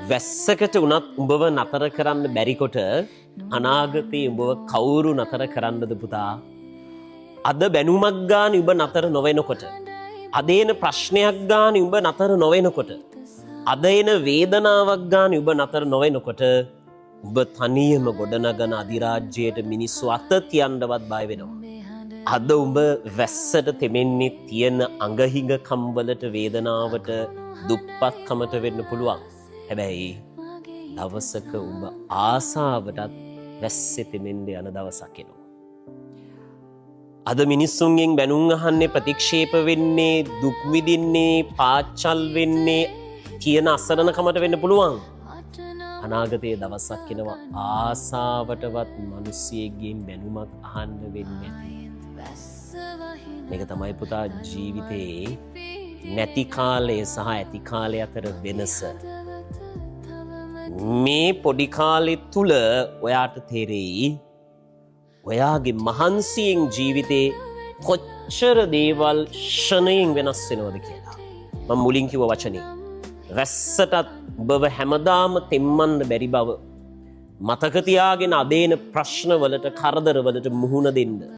වැස්සකට උනත් උඹව නතර කරන්න බැරිකොට අනාගතයේ උඹව කවුරු නතර කරන්නද පුතා? අද බැනුමක් ගාන උඹ නතර නොවෙනකොට, අද එන ප්‍රශ්නයක් ගාන උඹ නතර නොවෙනකොට, අද එන වේදනාවක් ගාන උඹ නතර නොවෙනකොට උඹ තනියම ගොඩනගන අධිරාජ්‍යයට මිනිස්සු අත තියන්නවත් බය වෙනවා. අද උඹ වැස්සට තෙමෙන්නේ තියෙන අඟහිඟ කම්වලට, වේදනාවට, දුප්පත්කමට වෙන්න පුළුවන්. හැබැයි දවසක උඹ ආසාවටත් වැස්සේ තෙමෙන්න යන දවසක් එනවා. අද මිනිස්සුන්ගෙන් බැනුම් අහන්නේ, ප්‍රතික්ෂේප වෙන්නේ, දුක් විඳින්නේ, පාච්චල් වෙන්නේ කියන අසරණකමට වෙන්න පුළුවන්. අනාගතයේ දවසක් එනවා ආසාවටවත් මිනිස්සෙක්ගෙන් බැනුමක් අහන්න වෙන්නේ නැති. මේක තමයි පුතා ජීවිතේ නැති කාලය සහ ඇති කාලය අතර වෙනස. මේ පොඩි කාලෙ තුල ඔයාට තේරෙයි ඔයාගේ මහන්සියෙන් ජීවිතේ කොච්චර දේවල් ෂණයෙන් වෙනස් වෙනවද කියලා. මම මුලින් කිව්ව වචනේ වැස්සටත් ඔබව හැමදාම තෙම්මන්න බැරි බව මතක තියාගෙන අදේන ප්‍රශ්න වලට, කරදර වලට මුහුණ දෙන්න.